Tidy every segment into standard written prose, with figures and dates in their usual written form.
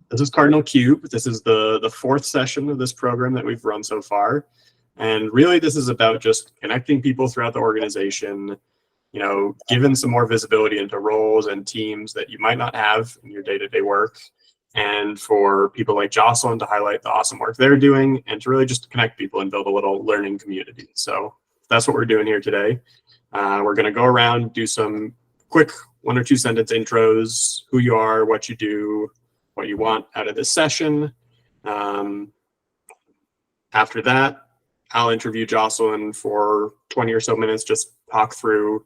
This is Cardinal Cube. This is the fourth session of this program that we've run so far. And really, this is about just connecting people throughout the organization, giving some more visibility into roles and teams that you might not have in your day-to-day work. And for people like Jocelyn to highlight the awesome work they're doing and to really just connect people and build a little learning community. So that's what we're doing here today. We're going to go around, do some quick 1 or 2 sentence intros, who you are, what you do, what you want out of this session. After that, I'll interview Jocelyn for 20 or so minutes, just talk through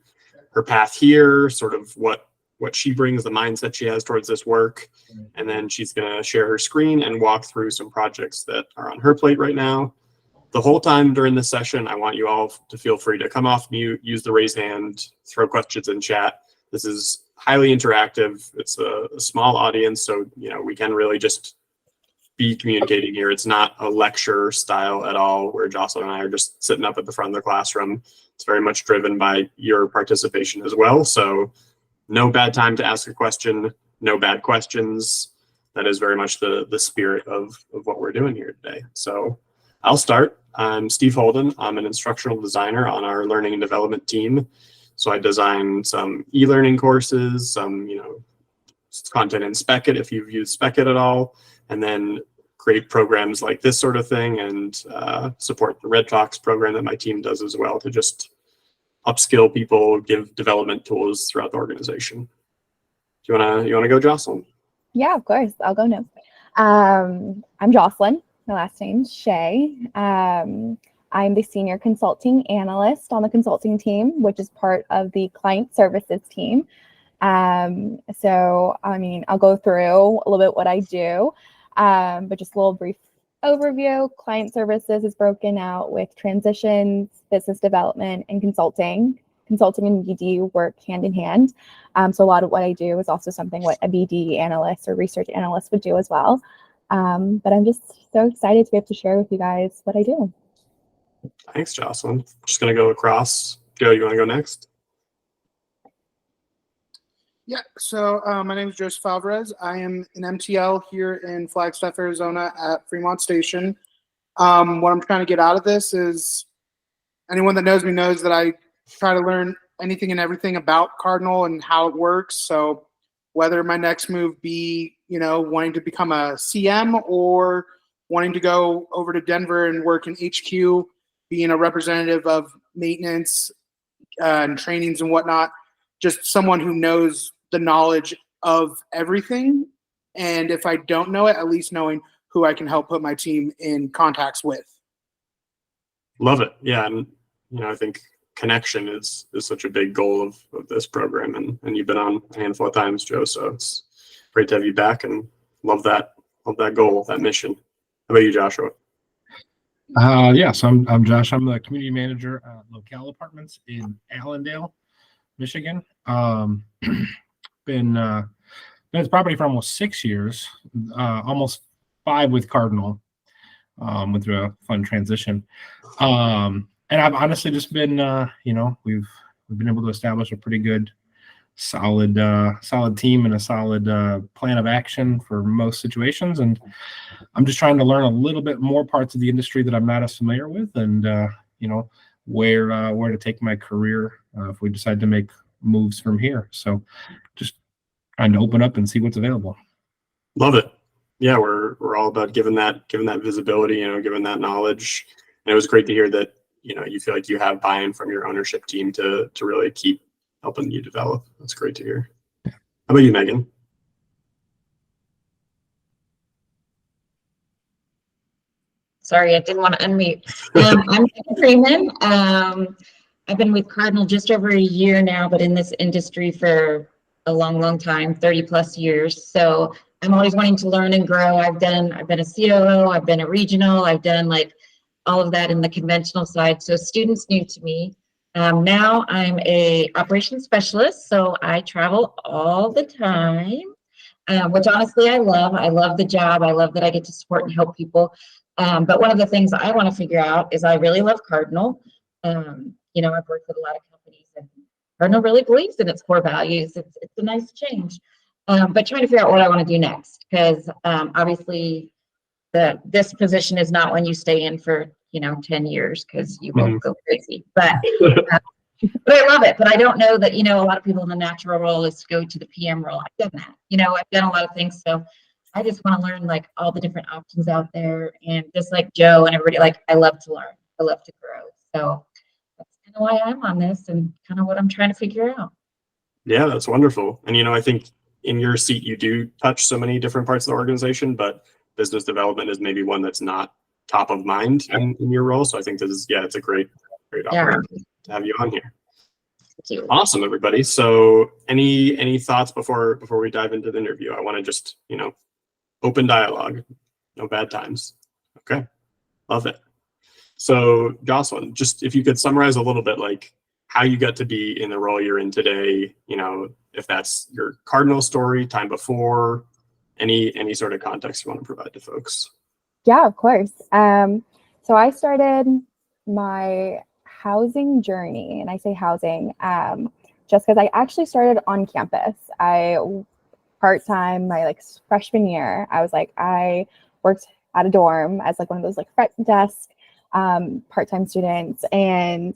her path here, sort of what she brings, the mindset she has towards this work. And then she's going to share her screen and walk through some projects that are on her plate right now. The whole time during this session, I want you all to feel free to come off mute, use the raise hand, throw questions in chat. This is highly interactive. It's a small audience, so we can really just be communicating here. It's not a lecture style at all where Jocelyn and I are just sitting up at the front of the classroom. It's very much driven by your participation as well. So no bad time to ask a question, no bad questions. That is very much the spirit of what we're doing here today. So I'll start. I'm Steve Holden. I'm an instructional designer on our learning and development team. So I design some e-learning courses, some content in Speckit if you've used Speckit at all, and then create programs like this sort of thing and support the Red Talks program that my team does as well to just upskill people, give development tools throughout the organization. Do you wanna go, Jocelyn? Yeah, of course. I'll go next. I'm Jocelyn. My last name's Hsueh. I'm the senior consulting analyst on the consulting team, which is part of the client services team. So, I'll go through a little bit what I do, but just a little brief overview. Client services is broken out with transitions, business development, and consulting. Consulting and BD work hand in hand. So a lot of what I do is also something what a BD analyst or research analyst would do as well. But I'm just so excited to be able to share with you guys what I do. Thanks, Jocelyn. Just going to go across. Joe, you want to go next? Yeah, so my name is Joseph Alvarez. I am an MTL here in Flagstaff, Arizona at Fremont Station. What I'm trying to get out of this is anyone that knows me knows that I try to learn anything and everything about Cardinal and how it works. So whether my next move be, wanting to become a CM or wanting to go over to Denver and work in HQ, being a representative of maintenance and trainings and whatnot, just someone who knows the knowledge of everything. And if I don't know it, at least knowing who I can help put my team in contacts with. Love it. Yeah. And, I think connection is such a big goal of this program. And you've been on a handful of times, Joe. So it's great to have you back and love that goal, that mission. How about you, Joshua? So I'm Josh. I'm the community manager at Locale Apartments in Allendale, Michigan. Been at the property for almost 6 years, almost 5 with Cardinal. Went through a fun transition, and I've honestly just been, we've been able to establish a pretty good, solid team and a solid plan of action for most situations. And I'm just trying to learn a little bit more parts of the industry that I'm not as familiar with, and where to take my career if we decide to make moves from here. So just trying to open up and see what's available. Love it. Yeah, we're all about giving that visibility, giving that knowledge. And it was great to hear that, you feel like you have buy-in from your ownership team to really keep helping you develop. That's great to hear. How about you, Megan? Sorry, I didn't want to unmute. I'm Megan Freeman. I've been with Cardinal just over a year now, but in this industry for a long time, 30 plus years. So I'm always wanting to learn and grow. I've been a COO, I've been a regional, I've done all of that in the conventional side. So students new to me. Now I'm a operations specialist, so I travel all the time, which honestly I love. I love the job. I love that I get to support and help people. But one of the things I want to figure out is I really love Cardinal. I've worked with a lot of companies, and Cardinal really believes in its core values. It's a nice change. but trying to figure out what I want to do next, because obviously this position is not one you stay in for 10 years, because you will go crazy. But I love it. But I don't know that a lot of people in the natural role is to go to the PM role. I've done that. I've done a lot of things. So I just want to learn like all the different options out there, and just like Joe and everybody, like I love to learn. I love to grow. So that's kind of why I'm on this, and kind of what I'm trying to figure out. Yeah, that's wonderful. And I think in your seat you do touch so many different parts of the organization, but business development is maybe one that's not top of mind in your role. So I think it's a great opportunity to have you on here. Thank you. Awesome, everybody. So any thoughts before we dive into the interview? I want to just, open dialogue, no bad times. Okay, love it. So Jocelyn, just if you could summarize a little bit, like how you got to be in the role you're in today, if that's your Cardinal story, time before, any sort of context you want to provide to folks. Yeah, of course. So I started my housing journey, and I say housing just because I actually started on campus. Part-time my freshman year, I worked at a dorm as one of those front desk part-time students, and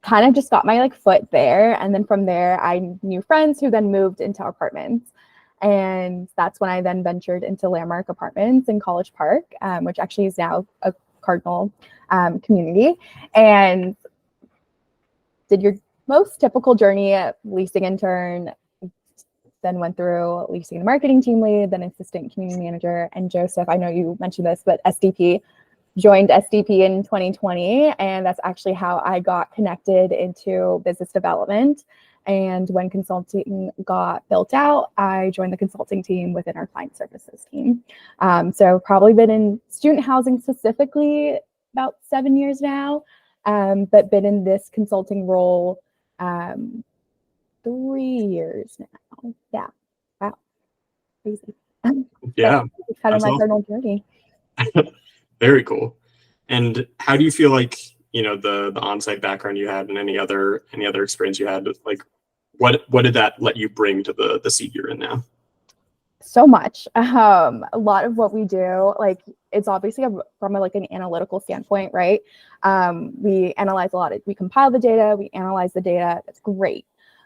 kind of just got my foot there. And then from there I knew friends who then moved into apartments, and that's when I then ventured into Landmark Apartments in College Park, which actually is now a Cardinal community, and did your most typical journey at leasing intern, then went through leasing and marketing team lead, then assistant community manager. And Joseph, I know you mentioned this, but joined SDP in 2020. And that's actually how I got connected into business development. And when consulting got built out, I joined the consulting team within our client services team. So probably been in student housing specifically about 7 years now, but been in this consulting role 3 years now. Yeah. Wow. Crazy. Yeah. It's kind of my awesome. Cardinal journey. Very cool. And how do you feel like, the on-site background you had and any other experience you had, what did that let you bring to the seat you're in now? So much. A lot of what we do, it's obviously from an analytical standpoint, right? We analyze a lot. We compile the data, we analyze the data. That's great.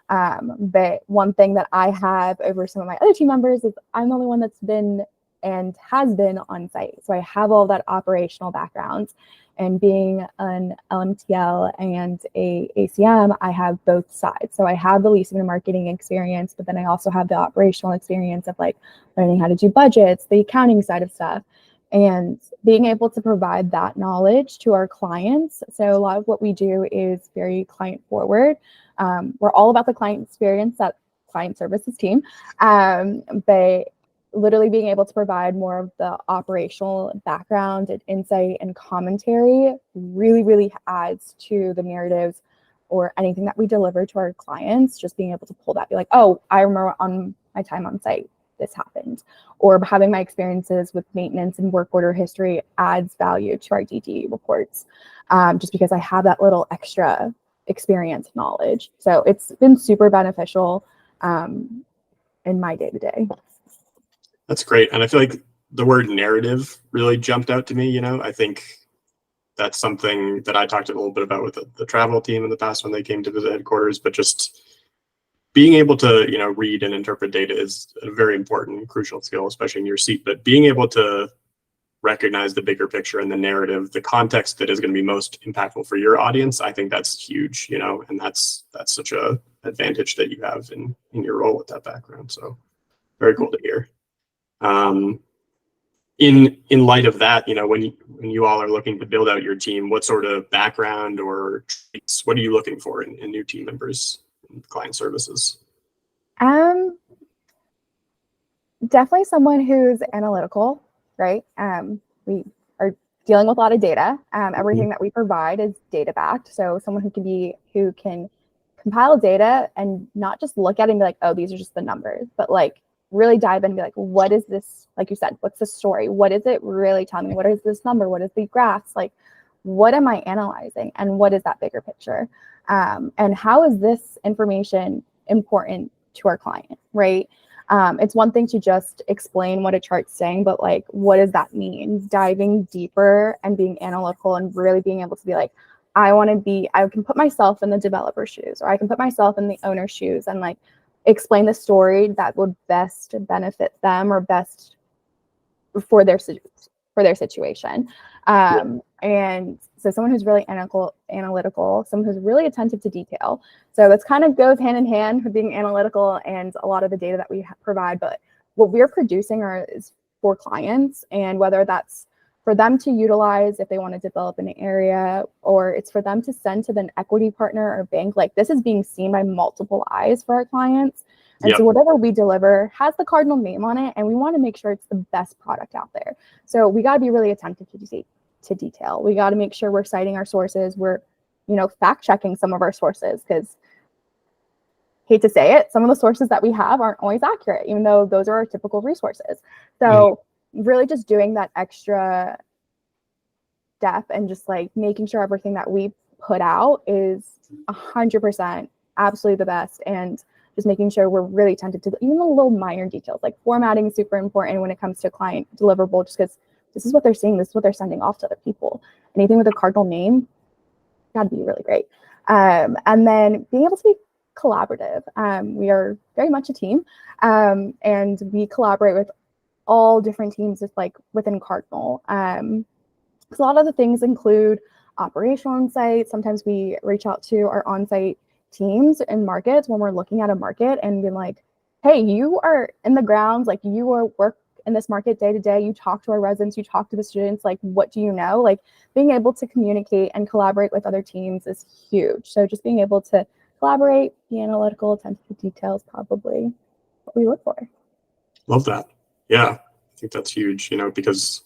But one thing that I have over some of my other team members is I'm the only one that's been and has been on site. So I have all that operational background, and being an LMTL and a ACM, I have both sides. So I have the leasing and marketing experience, but then I also have the operational experience of learning how to do budgets, the accounting side of stuff, and being able to provide that knowledge to our clients. So a lot of what we do is very client forward. We're all about the client experience, that client services team, but literally being able to provide more of the operational background and insight and commentary really, really adds to the narratives or anything that we deliver to our clients. Just being able to pull that, be like, oh, I remember on my time on site, this happened. Or having my experiences with maintenance and work order history adds value to our DD reports, just because I have that little extra experience knowledge. So it's been super beneficial in my day-to-day. That's great. And I feel like the word narrative really jumped out to me. I think that's something that I talked a little bit about with the travel team in the past when they came to visit headquarters, but just being able to, read and interpret data is a very important, crucial skill, especially in your seat. But being able to recognize the bigger picture and the narrative, the context that is going to be most impactful for your audience, I think that's huge, and that's such a advantage that you have in your role with that background. So very cool to hear. In light of that, when you all are looking to build out your team, what sort of background or traits, what are you looking for in new team members in client services? Definitely someone who's analytical, right? We are dealing with a lot of data. Everything that we provide is data backed. So someone who can compile data and not just look at it and be like, oh, these are just the numbers, but really dive in and be like, what is this? Like you said, what's the story? What is it really telling me? What is this number? What is the graphs? What am I analyzing? And what is that bigger picture? And how is this information important to our client, right? It's one thing to just explain what a chart's saying, but like, what does that mean? Diving deeper and being analytical and really being able to be like, I can put myself in the developer's shoes, or I can put myself in the owner's shoes and like explain the story that would best benefit them or best for their situation. And so someone who's really analytical, someone who's really attentive to detail. So this kind of goes hand in hand with being analytical and a lot of the data that we provide. But what we're producing is for clients, and whether that's for them to utilize if they want to develop in an area, or it's for them to send to an equity partner or bank, like this is being seen by multiple eyes for our clients. And so whatever we deliver has the Cardinal name on it, and we want to make sure it's the best product out there. So we got to be really attentive to detail. We got to make sure we're citing our sources. We're, fact checking some of our sources, because hate to say it, some of the sources that we have aren't always accurate, even though those are our typical resources. So really just doing that extra step and just like making sure everything that we put out is 100% absolutely the best, and just making sure we're really attentive to even the little minor details. Like formatting is super important when it comes to client deliverable, just because this is what they're seeing, this is what they're sending off to other people. Anything with a Cardinal name, gotta be really great. And then being able to be collaborative. We are very much a team, and we collaborate with all different teams just like within Cardinal. So a lot of the things include operational insights. Sometimes we reach out to our on-site teams and markets when we're looking at a market and being like, hey, you are in the grounds, like you are work in this market day to day, you talk to our residents, you talk to the students, like what do you know? Like being able to communicate and collaborate with other teams is huge. So just being able to collaborate, be analytical, attentive to details, probably what we look for. Love that. Yeah, I think that's huge, because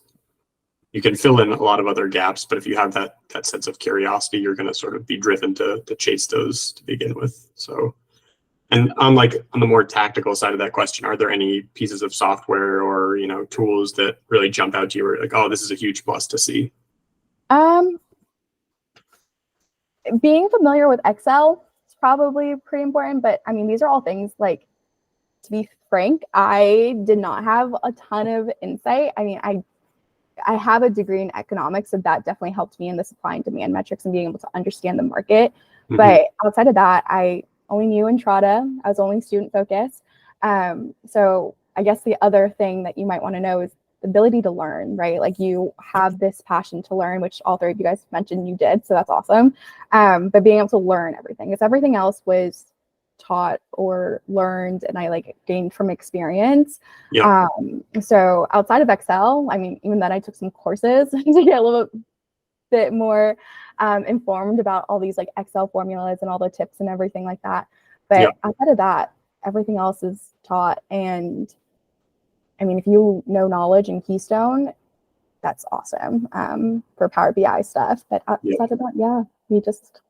you can fill in a lot of other gaps, but if you have that sense of curiosity, you're going to sort of be driven to chase those to begin with. So, and on the more tactical side of that question, are there any pieces of software or tools that really jump out to you, or like, oh, this is a huge plus to see? Being familiar with Excel is probably pretty important, but I mean, these are all things like, to be frank, I did not have a ton of insight. I mean, I have a degree in economics, so that definitely helped me in the supply and demand metrics and being able to understand the market. Mm-hmm. But outside of that, I only knew Entrada. I was only student focused. So I guess the other thing that you might want to know is the ability to learn, right? Like you have this passion to learn, which all three of you guys mentioned you did, so that's awesome. But being able to learn everything, because everything else was taught or learned and I like gained from experience. Yeah. So outside of Excel, I mean, even then I took some courses to get a little bit more informed about all these like Excel formulas and all the tips and everything like that. But outside of that, everything else is taught. And I mean, if you know knowledge and Keystone, that's awesome for Power BI stuff. But outside of that, we just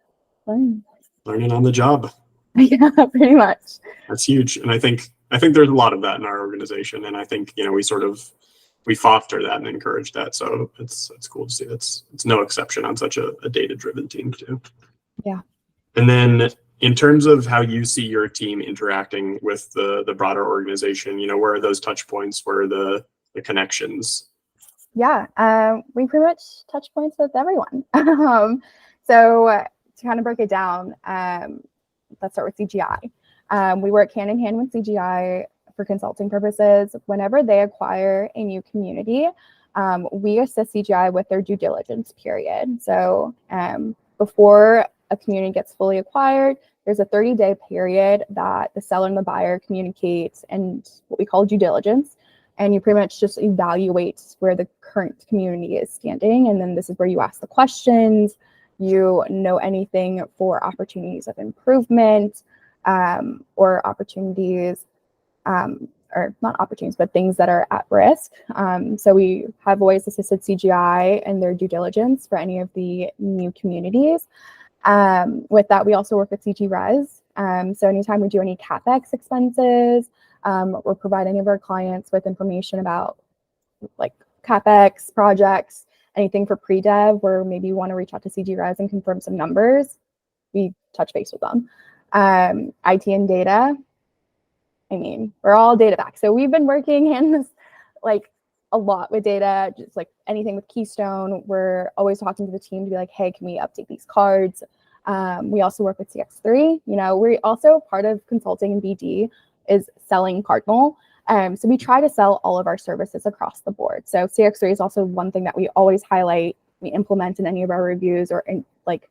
learn. Learning on the job. Yeah, pretty much. That's huge. And I think there's a lot of that in our organization. And I think, we foster that and encourage that. So it's cool to see it's no exception on such a data-driven team too. Yeah. And then in terms of how you see your team interacting with the broader organization, where are those touch points? Where are the connections? Yeah, we pretty much touch points with everyone. So to kind of break it down, let's start with CGI. We work hand in hand with CGI for consulting purposes. Whenever they acquire a new community, we assist CGI with their due diligence period. So before a community gets fully acquired, there's a 30-day period that the seller and the buyer communicate and what we call due diligence. And you pretty much just evaluate where the current community is standing. And then this is where you ask the questions. You know anything for opportunities of improvement or opportunities, or not opportunities, but things that are at risk. So we have always assisted CGI in their due diligence for any of the new communities. With that, we also work with CG Res. So anytime we do any CapEx expenses, or provide any of our clients with information about like CapEx projects, anything for pre-dev where maybe you want to reach out to CG Res and confirm some numbers, we touch base with them. IT and data, I mean, we're all data back. So we've been working in this like a lot with data, just like anything with Keystone. We're always talking to the team to be like, hey, can we update these cards? We also work with CX3. You know, we're also part of consulting and BD is selling Cardinal. So we try to sell all of our services across the board. So CX3 is also one thing that we always highlight, we implement in any of our reviews or in like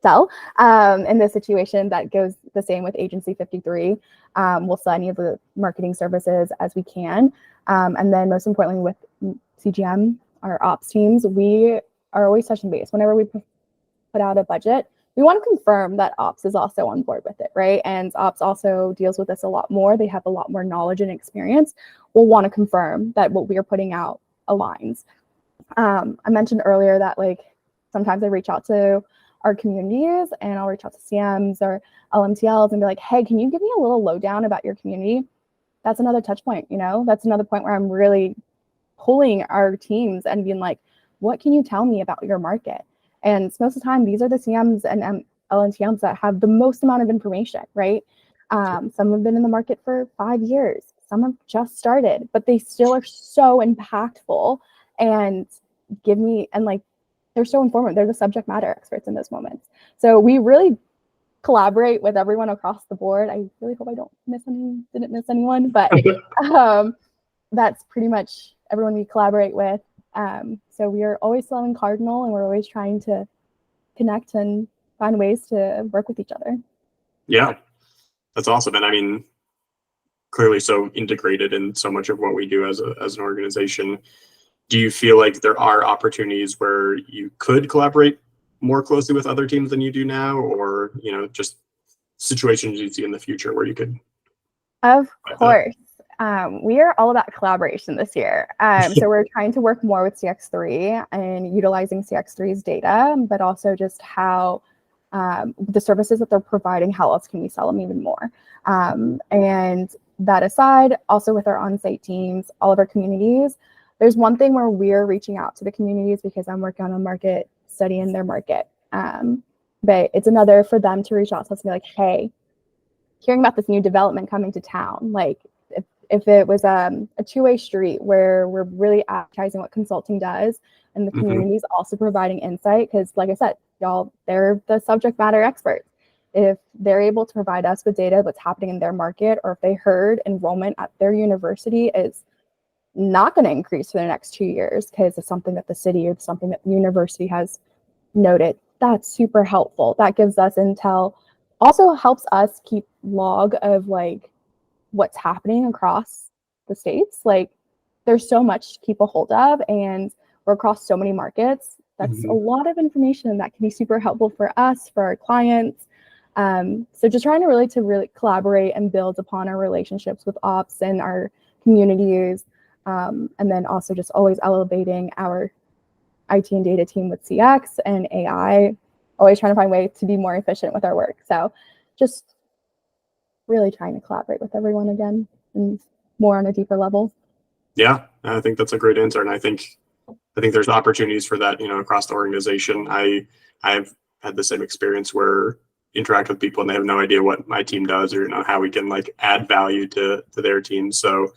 sell. In this situation, that goes the same with Agency 53. We'll sell any of the marketing services as we can. And then most importantly with CGM, our ops teams, we are always touching base. Whenever we put out a budget, we want to confirm that ops is also on board with it, right? And ops also deals with this a lot more. They have a lot more knowledge and experience. We'll want to confirm that what we are putting out aligns. I mentioned earlier that like sometimes I reach out to our communities and I'll reach out to CMs or LMTLs and be like, hey, can you give me a little lowdown about your community? That's another touch point, you know? That's another point where I'm really pulling our teams and being like, what can you tell me about your market? And most of the time, these are the CMs and LNTMs that have the most amount of information, right? Some have been in the market for 5 years. Some have just started, but they still are so impactful and give me, and like, they're so informative. They're the subject matter experts in those moments. So we really collaborate with everyone across the board. I really hope I didn't miss anyone, but that's pretty much everyone we collaborate with. So we are always selling Cardinal and we're always trying to connect and find ways to work with each other. Yeah, that's awesome. And I mean, clearly so integrated in so much of what we do as an organization. Do you feel like there are opportunities where you could collaborate more closely with other teams than you do now, or, you know, just situations you see in the future where you could? Of course. We are all about collaboration this year. So we're trying to work more with CX3 and utilizing CX3's data, but also just how the services that they're providing, how else can we sell them even more? And that aside, also with our on-site teams, all of our communities, there's one thing where we're reaching out to the communities because I'm working on a market study in their market. But it's another for them to reach out to us and be like, hey, hearing about this new development coming to town, like if it was a two-way street where we're really advertising what consulting does and the community is also providing insight, because like I said, y'all, they're the subject matter experts. If they're able to provide us with data, what's happening in their market, or if they heard enrollment at their university is not going to increase for the next 2 years because it's something that the city or something that the university has noted, that's super helpful. That gives us intel, also helps us keep log of like what's happening across the states. Like there's so much to keep a hold of and we're across so many markets. That's a lot of information that can be super helpful for us, for our clients. So just trying to really collaborate and build upon our relationships with ops and our communities. And then also just always elevating our IT and data team with CX and AI, always trying to find ways to be more efficient with our work. So just really trying to collaborate with everyone again and more on a deeper level. Yeah, I think that's a great answer. And I think there's opportunities for that, you know, across the organization. I've had the same experience where interact with people and they have no idea what my team does or, you know, how we can like add value to their team. So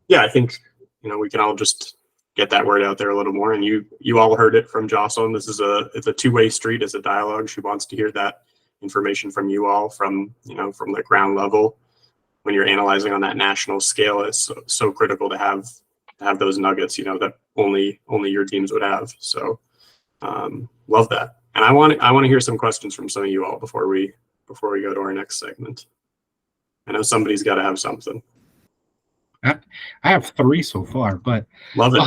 yeah, I think, you know, we can all just get that word out there a little more. And you all heard it from Jocelyn. It's a two-way street. It's a dialogue. She wants to hear that information from you all from the ground level. When you're analyzing on that national scale, it's so critical to have those nuggets, you know, that only your teams would have. So love that. And I want to hear some questions from some of you all before we go to our next segment. I know somebody's got to have something. I have 3 so far, but Love it.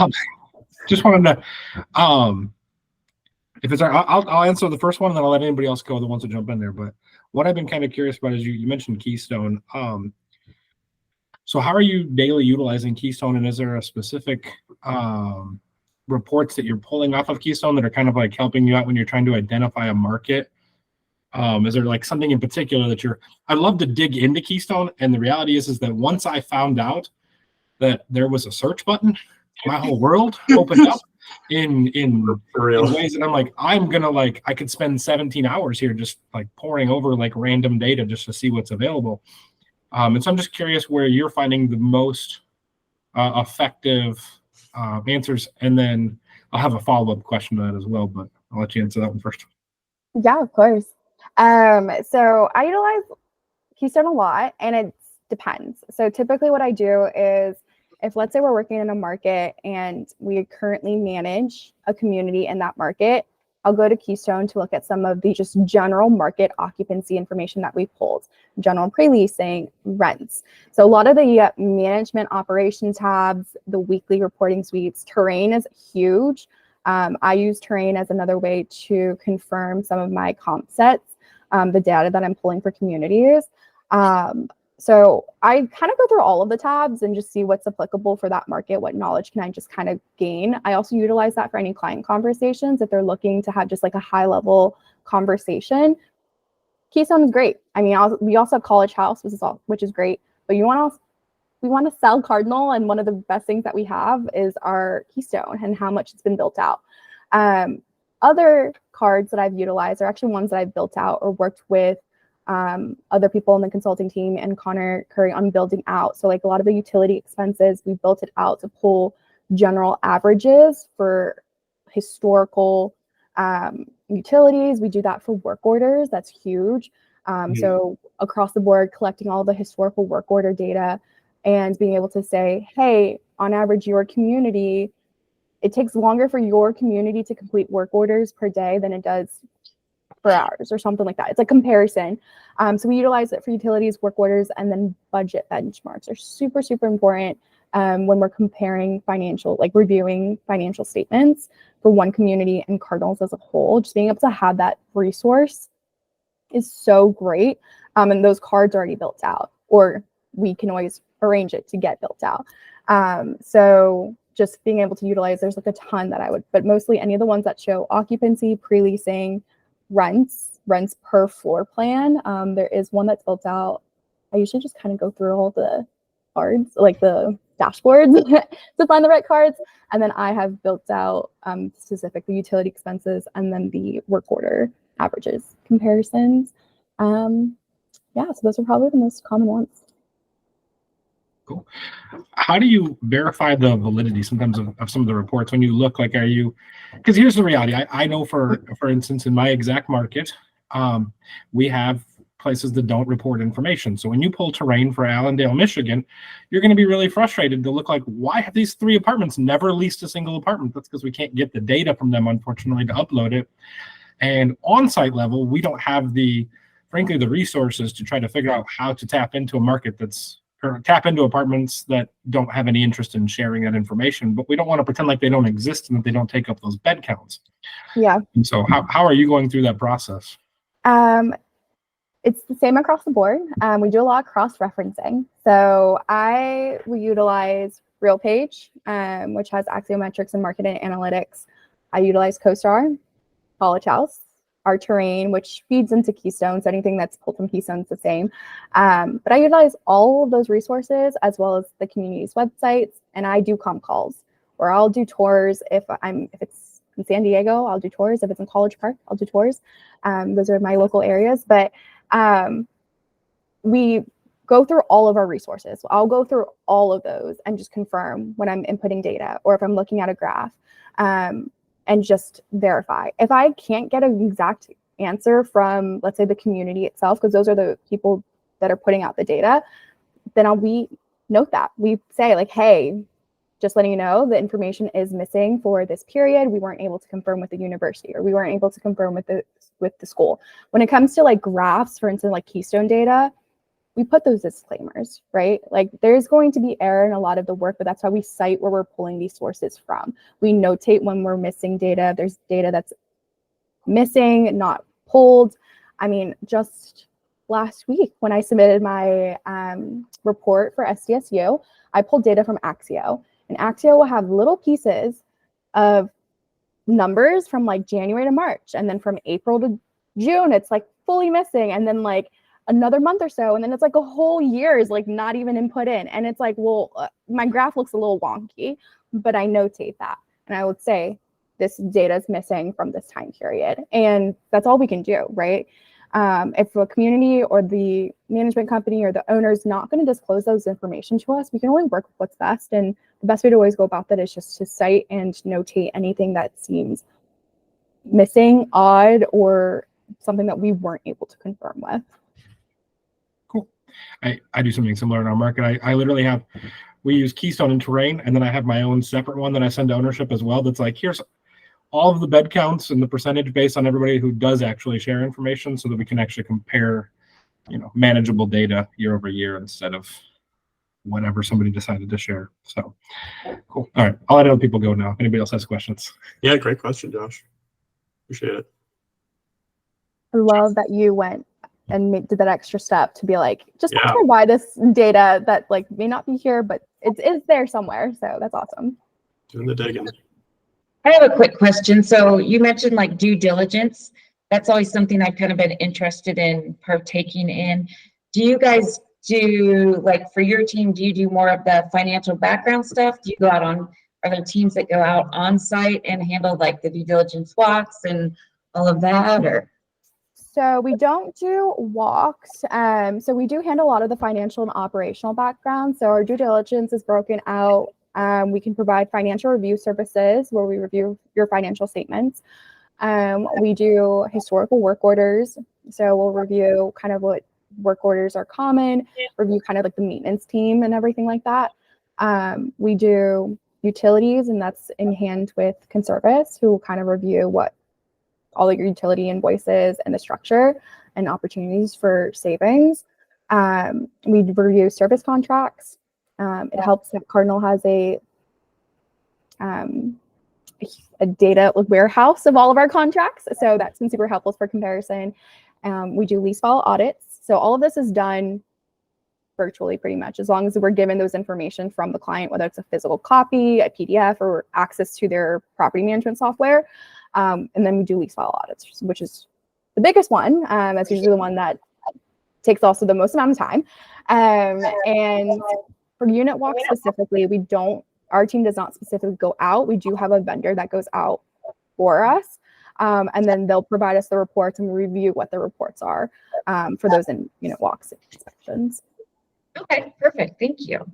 Just wanted to, if it's I'll answer the first one, and then I'll let anybody else go that wants to jump in there. But what I've been kind of curious about is you mentioned Keystone. So how are you daily utilizing Keystone, and is there a specific reports that you're pulling off of Keystone that are kind of like helping you out when you're trying to identify a market? Is there like something in particular that I'd love to dig into Keystone, and the reality is that once I found out that there was a search button, my whole world opened up in ways that I'm like, I could spend 17 hours here just like poring over like random data just to see what's available. And so I'm just curious where you're finding the most effective answers, and then I'll have a follow-up question to that as well, but I'll let you answer that one first. Yeah, of course. So I utilize Keystone a lot, and it depends. So typically what I do is, if let's say we're working in a market and we currently manage a community in that market, I'll go to Keystone to look at some of the just general market occupancy information that we pulled, general pre-leasing, rents. So a lot of the management operation tabs, the weekly reporting suites, terrain is huge. I use terrain as another way to confirm some of my comp sets, the data that I'm pulling for communities. So I kind of go through all of the tabs and just see what's applicable for that market. What knowledge can I just kind of gain? I also utilize that for any client conversations. If they're looking to have just like a high level conversation, Keystone is great. I mean, we also have College House, which is great, but we want to sell Cardinal, and one of the best things that we have is our Keystone and how much it's been built out. Other cards that I've utilized are actually ones that I've built out or worked with other people in the consulting team and Connor Curry on building out. So like a lot of the utility expenses, we built it out to pull general averages for historical utilities. We do that for work orders. That's huge. So across the board, collecting all the historical work order data and being able to say, hey, on average, your community, it takes longer for your community to complete work orders per day than it does for ours, or something like that. It's a comparison. So we utilize it for utilities, work orders, and then budget benchmarks are super, super important when we're comparing reviewing financial statements for one community and Cardinals as a whole. Just being able to have that resource is so great. And those cards are already built out, or we can always arrange it to get built out. So just being able to utilize, there's like a ton that I would, but mostly any of the ones that show occupancy, pre-leasing, rents per floor plan. There is one that's built out. I usually just kind of go through all the cards, like the dashboards to find the right cards. And then I have built out specifically utility expenses and then the work order averages comparisons. So those are probably the most common ones. Cool. How do you verify the validity sometimes of some of the reports when you look? Like, are you, because here's the reality. I know for instance, in my exact market, we have places that don't report information. So when you pull terrain for Allendale, Michigan, you're going to be really frustrated to look like, why have these 3 apartments never leased a single apartment? That's because we can't get the data from them, unfortunately, to upload it. And on-site level, we don't have frankly, the resources to try to figure out how to tap into a market or tap into apartments that don't have any interest in sharing that information, but we don't want to pretend like they don't exist and that they don't take up those bed counts. Yeah. And so how are you going through that process? It's the same across the board. We do a lot of cross-referencing. So I will utilize RealPage, which has axiometrics and market analytics. I utilize CoStar, College House, our terrain, which feeds into Keystone. So anything that's pulled from Keystone is the same. But I utilize all of those resources as well as the community's websites, and I do comp calls, or I'll do tours. If it's in San Diego, I'll do tours. If it's in College Park, I'll do tours. Those are my local areas. But we go through all of our resources. I'll go through all of those and just confirm when I'm inputting data or if I'm looking at a graph. And just verify. If I can't get an exact answer from, let's say, the community itself, because those are the people that are putting out the data, then we note that. We say like, hey, just letting you know, the information is missing for this period. We weren't able to confirm with the university, or we weren't able to confirm with the school. When it comes to like graphs, for instance, like Keystone data, we put those disclaimers, right? Like there's going to be error in a lot of the work, but that's how we cite where we're pulling these sources from. We notate when we're missing data. There's data that's missing, not pulled. I mean, just last week when I submitted my report for SDSU, I pulled data from Axio, and Axio will have little pieces of numbers from like January to March, and then from April to June, it's like fully missing, and then like another month or so, and then it's like a whole year is like not even input in, and it's like, well, my graph looks a little wonky, but I notate that, and I would say this data is missing from this time period, and that's all we can do, right? If a community or the management company or the owner is not going to disclose those information to us, we can only work with what's best. And the best way to always go about that is just to cite and notate anything that seems missing, odd, or something that we weren't able to confirm with. Cool. I do something similar in our market. I literally have, we use Keystone and Terrain, and then I have my own separate one that I send to ownership as well. That's like, here's all of the bed counts and the percentage based on everybody who does actually share information, so that we can actually compare, manageable data year over year instead of whatever somebody decided to share. So cool. All right. I'll let other people go now. Anybody else has questions? Yeah, great question, Josh. Appreciate it. I love that you went and did that extra step to be like, just Yeah. provide this data that like may not be here, but it is there somewhere. So that's awesome. Doing the digging. I have a quick question. So you mentioned like due diligence. That's always something I've kind of been interested in partaking in. Do you guys do, like for your team, do you do more of the financial background stuff? Do you go out on, are there teams that go out on site and handle like the due diligence walks and all of that, or? So we don't do walks. So we do handle a lot of the financial and operational background. So our due diligence is broken out. We can provide financial review services where we review your financial statements. We do historical work orders. So we'll review kind of what work orders are common, review kind of like the maintenance team and everything like that. We do utilities, and that's in hand with Conservice, who will kind of review what all of your utility invoices and the structure and opportunities for savings. We review service contracts. It helps that Cardinal has a data warehouse of all of our contracts. So that's been super helpful for comparison. We do lease file audits. So all of this is done virtually pretty much, as long as we're given those information from the client, whether it's a physical copy, a PDF, or access to their property management software. And then we do lease file audits, which is the biggest one. That's usually the one that takes also the most amount of time. And for unit walks specifically, our team does not specifically go out. We do have a vendor that goes out for us. And then they'll provide us the reports, and we review what the reports are for those unit walks and inspections. Okay, perfect. Thank you.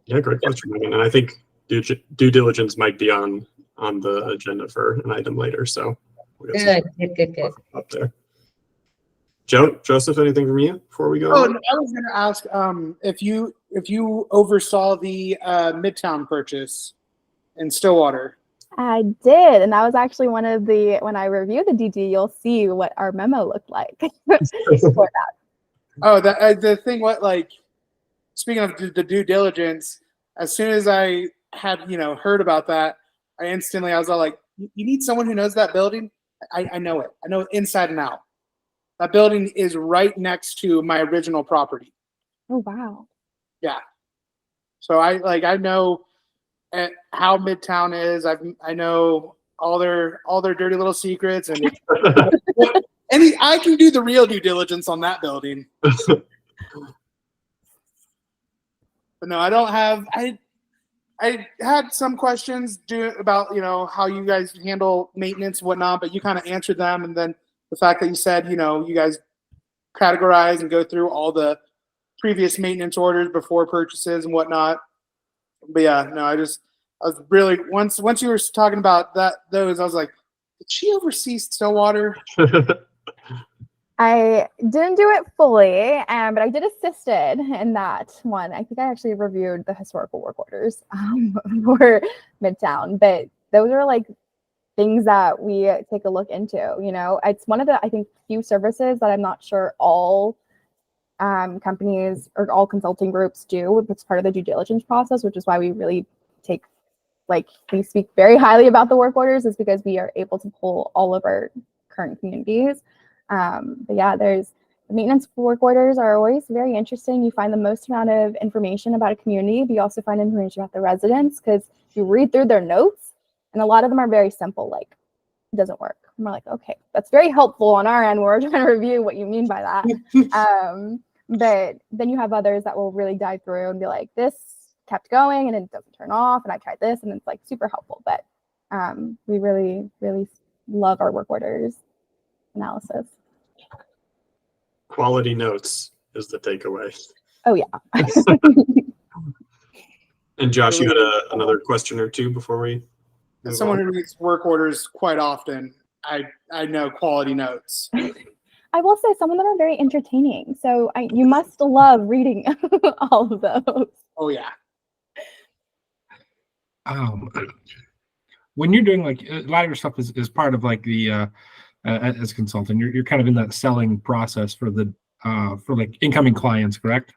Yeah, great question, Megan. And I think due diligence might be on the agenda for an item later. So we'll get Good. up there. Joseph, anything from you before we go? Oh, no, I was going to ask if you oversaw the Midtown purchase in Stillwater. I did, and that was actually one of when I review the DD, you'll see what our memo looked like for that. Oh, the thing. Speaking of the due diligence, as soon as I had heard about that, I was all like, "You need someone who knows that building." I know it. I know it inside and out. That building is right next to my original property. Oh wow! Yeah. So I know how Midtown is. I know all their dirty little secrets, and I can do the real due diligence on that building. But no, I don't have. I had some questions about how you guys handle maintenance and whatnot, but you kind of answered them, and then the fact that you said you guys categorize and go through all the previous maintenance orders before purchases and whatnot. But yeah, no, I was really once you were talking about those, I was like, did she oversee Stillwater? I didn't do it fully, but I did assisted in that one. I think I actually reviewed the historical work orders for Midtown, but those are like things that we take a look into. It's one of the, I think, few services that I'm not sure all companies or all consulting groups do. It's part of the due diligence process, which is why we really we speak very highly about the work orders, is because we are able to pull all of our current communities. But yeah, the maintenance work orders are always very interesting. You find the most amount of information about a community, but you also find information about the residents, because you read through their notes, and a lot of them are very simple, like, it doesn't work. And we're like, okay, that's very helpful on our end. We're trying to review what you mean by that. But then you have others that will really dive through and be like, this kept going and it doesn't turn off, and I tried this, and it's like super helpful. But we really, really love our work orders analysis. Quality notes is the takeaway. Oh yeah. And Josh, you had another question or two before we As move someone on? who reads work orders quite often, I know quality notes. I will say some of them are very entertaining. So you must love reading all of those. Oh yeah. When you're doing like a lot of your stuff is part of like the as a consultant, you're kind of in that selling process for the for like incoming clients, correct?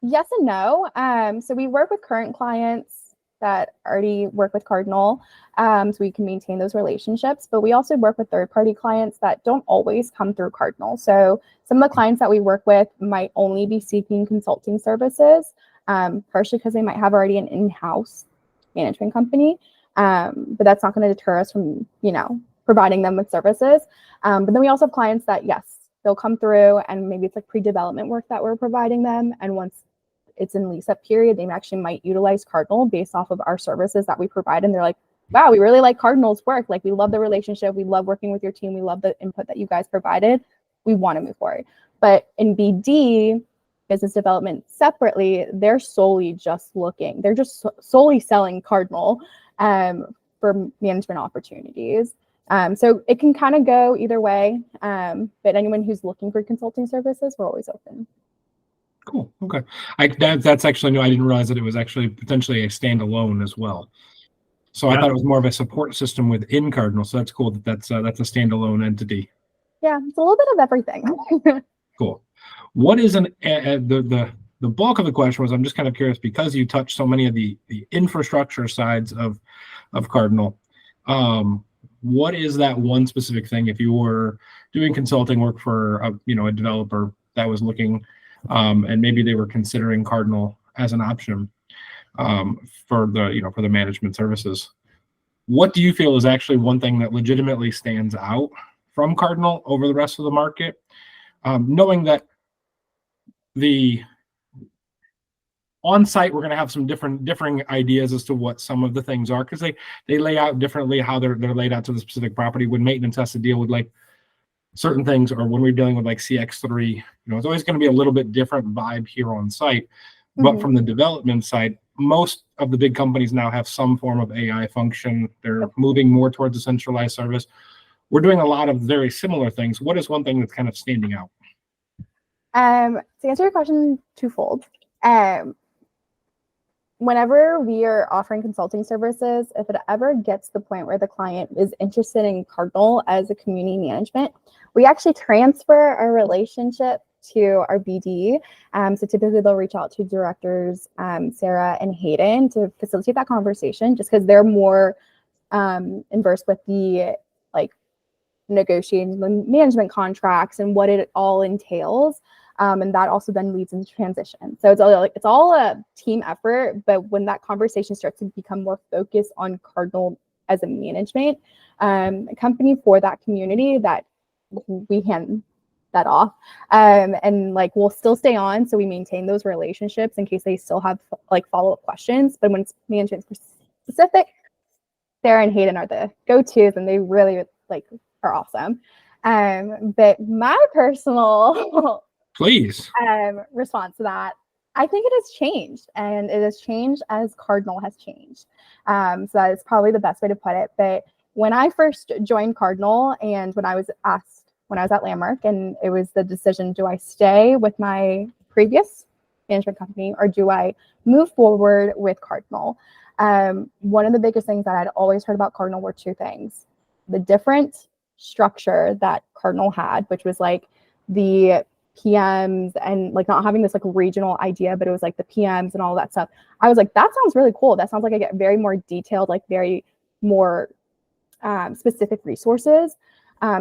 Yes and no. So we work with current clients that already work with Cardinal, so we can maintain those relationships. But we also work with third-party clients that don't always come through Cardinal. So some of the clients that we work with might only be seeking consulting services, partially because they might have already an in-house management company. But that's not going to deter us from, providing them with services. But then we also have clients that, yes, they'll come through and maybe it's like pre-development work that we're providing them. And once it's in lease up period, they actually might utilize Cardinal based off of our services that we provide. And they're like, wow, we really like Cardinal's work. Like, we love the relationship. We love working with your team. We love the input that you guys provided. We want to move forward. But in BD, business development separately, they're solely just looking. They're just solely selling Cardinal for management opportunities. So it can kind of go either way. But anyone who's looking for consulting services, we're always open. Cool. Okay. That's actually new. I didn't realize that it was actually potentially a standalone as well. So I thought it was more of a support system within Cardinal. So that's cool that's a standalone entity. Yeah, it's a little bit of everything. Cool. What is the bulk of the question was, I'm just kind of curious because you touched so many of the infrastructure sides of Cardinal. What is that one specific thing if you were doing consulting work for a developer that was looking and maybe they were considering Cardinal as an option for the management services? What do you feel is actually one thing that legitimately stands out from Cardinal over the rest of the market? Knowing that the on-site, we're going to have some differing ideas as to what some of the things are, because they lay out differently how they're laid out to the specific property. When maintenance has to deal with like certain things, or when we're dealing with like CX3, it's always going to be a little bit different vibe here on site. But from the development side, most of the big companies now have some form of AI function. They're moving more towards a centralized service. We're doing a lot of very similar things. What is one thing that's kind of standing out? To answer your question, twofold. Whenever we are offering consulting services, if it ever gets to the point where the client is interested in Cardinal as a community management, we actually transfer our relationship to our BD. So typically they'll reach out to directors, Sarah and Hayden, to facilitate that conversation, just because they're more versed with the negotiating the management contracts and what it all entails. And that also then leads into transition. So it's all a team effort, but when that conversation starts to become more focused on Cardinal as a management company for that community, that we hand that off. And we'll still stay on, so we maintain those relationships in case they still have follow-up questions. But when it's management specific, Sarah and Hayden are the go-tos, and they really are awesome. But my personal response to that, I think it has changed, and it has changed as Cardinal has changed. So that is probably the best way to put it. But when I first joined Cardinal, and when I was at Landmark, and it was the decision, do I stay with my previous management company or do I move forward with Cardinal? One of the biggest things that I'd always heard about Cardinal were two things: the different structure that Cardinal had, which was the PMs and not having this regional idea, but it was the PMs and all that stuff. I was that sounds really cool. That sounds like I get very more detailed, very more specific resources.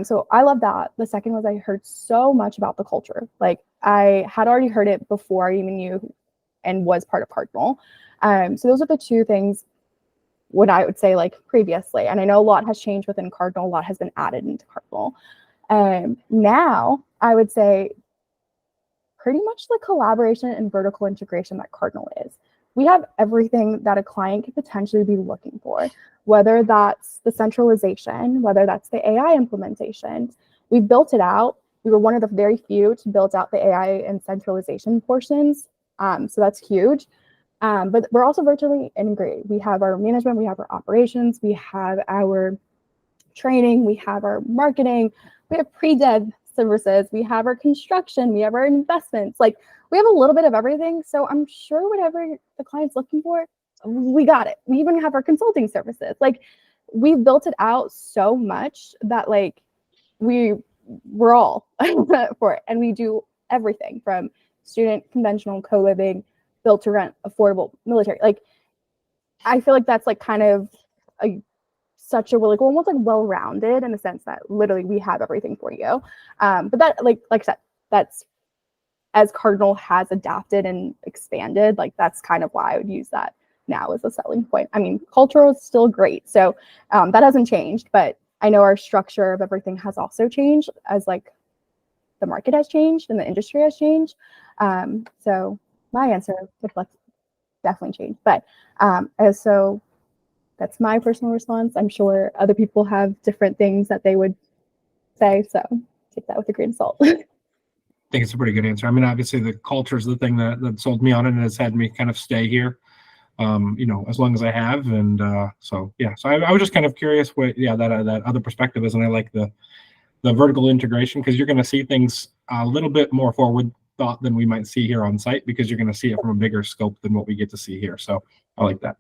So I love that. The second was I heard so much about the culture. I had already heard it before I even knew and was part of Cardinal. So those are the two things what I would say previously. And I know a lot has changed within Cardinal. A lot has been added into Cardinal. Now I would say pretty much the collaboration and vertical integration that Cardinal is. We have everything that a client could potentially be looking for, whether that's the centralization, whether that's the AI implementation. We've built it out. We were one of the very few to build out the AI and centralization portions. So that's huge. But we're also virtually integrated. We have our management, we have our operations, we have our training, we have our marketing, we have pre-dev services, we have our construction, we have our investments. Like, we have a little bit of everything. So I'm sure whatever the client's looking for, we got it. We even have our consulting services. Like, we've built it out so much that like we're all for it. And we do everything from student, conventional, co-living, built to rent, affordable, military. Like, I feel like that's like kind of such a like almost like well-rounded in the sense that literally we have everything for you. But that like I said, that's as Cardinal has adapted and expanded, like that's kind of why I would use that now as a selling point. I mean, cultural is still great, so that hasn't changed, but I know our structure of everything has also changed as like the market has changed and the industry has changed. So my answer reflects definitely changed, but so that's my personal response. I'm sure other people have different things that they would say, so take that with a grain of salt. I think it's a pretty good answer. I mean, obviously the culture is the thing that sold me on it and has had me kind of stay here, as long as I have. And so I was just kind of curious what, that other perspective is. And I like the vertical integration, because you're going to see things a little bit more forward thought than we might see here on site, because you're going to see it from a bigger scope than what we get to see here. So I like that.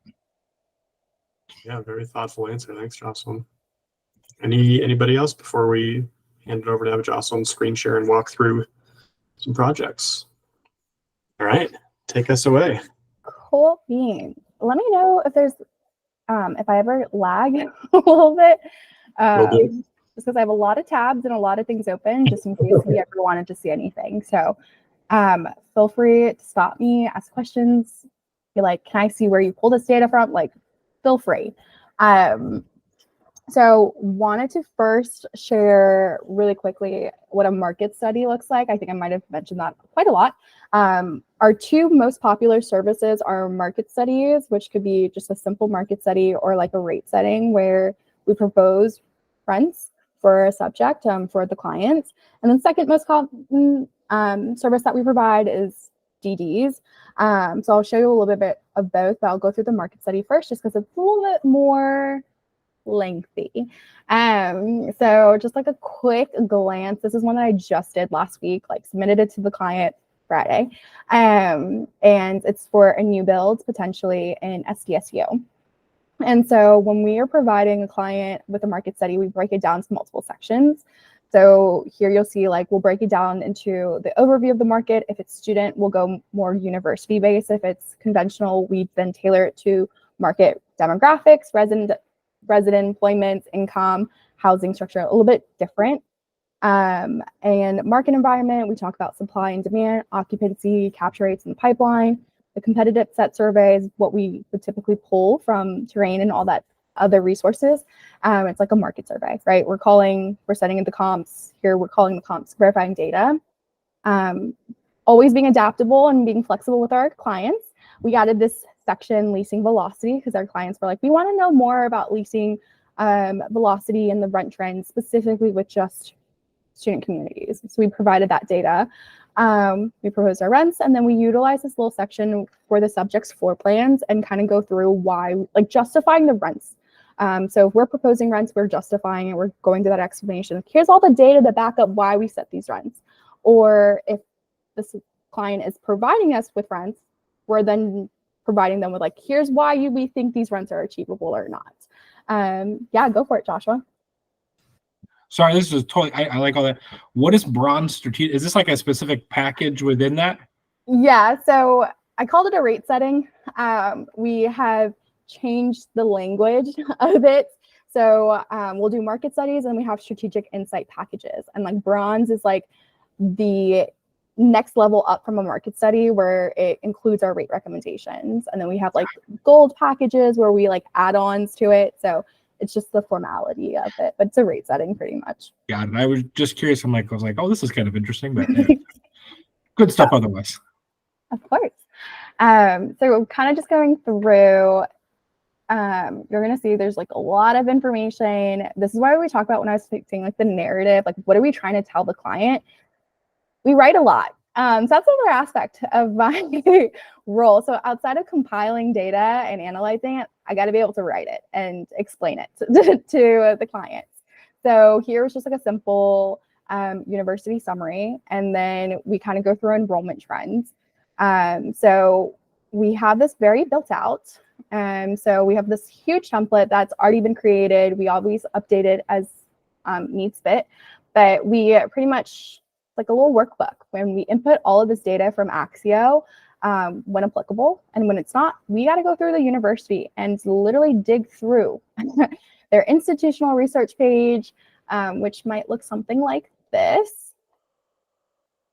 Yeah, very thoughtful answer. Thanks, Jocelyn. Anybody else before we hand it over to have Jocelyn screen share and walk through some projects? All right, take us away. Cool beans. Let me know if there's if I ever lag a little bit. Just because I have a lot of tabs and a lot of things open, just in case you ever wanted to see anything. So feel free to stop me, ask questions. Be like, can I see where you pull this data from? Like, feel free. So wanted to first share really quickly what a market study looks like. I think I might have mentioned that quite a lot. Our two most popular services are market studies, which could be just a simple market study or like a rate setting where we propose rents for a subject for the clients. And then second most common service that we provide is DDs. So I'll show you a little bit of both, but I'll go through the market study first just because it's a little bit more lengthy. So just like a quick glance, this is one that I just did last week, like submitted it to the client Friday. And it's for a new build, potentially in SDSU. And so when we are providing a client with a market study, we break it down into multiple sections. So here you'll see, like, we'll break it down into the overview of the market. If it's student, we'll go more university-based. If it's conventional, we then tailor it to market demographics, resident employment, income, housing structure, a little bit different. And market environment, we talk about supply and demand, occupancy, capture rates in the pipeline, the competitive set surveys, what we would typically pull from terrain and all that other resources. It's like a market survey, right? We're setting in the comps here. We're calling the comps verifying data. Always being adaptable and being flexible with our clients. We added this section, leasing velocity, because our clients were like, we want to know more about leasing velocity and the rent trends, specifically with just student communities. So we provided that data. We proposed our rents, and then we utilize this little section for the subject's floor plans and kind of go through why, like justifying the rents. So if we're proposing rents, we're justifying it. We're going through that explanation. Here's all the data to back up why we set these rents. Or if this client is providing us with rents, we're then providing them with like, here's why we think these rents are achievable or not. Yeah, go for it, Joshua. Sorry, this is totally, I like all that. What is bronze strategic? Is this like a specific package within that? Yeah, so I called it a rate setting. We have changed the language of it. So we'll do market studies and we have strategic insight packages. And like bronze is like the next level up from a market study where it includes our rate recommendations. And then we have like gold packages where we like add-ons to it. So it's just the formality of it, but it's a rate setting pretty much. Got it. I was just curious. I was like, oh, this is kind of interesting, but yeah. Good stuff otherwise. Of course. So kind of just going through you're going to see there's like a lot of information. This is why we talk about when I was saying like the narrative, like what are we trying to tell the client? We write a lot. So that's another aspect of my role. So outside of compiling data and analyzing it, I got to be able to write it and explain it to the clients. So here was just like a simple university summary, and then we kind of go through enrollment trends. So we have this very built out. So we have this huge template that's already been created. We always update it as needs fit, but we pretty much like a little workbook when we input all of this data from Axio when applicable, and when it's not, we got to go through the university and literally dig through their institutional research page, which might look something like this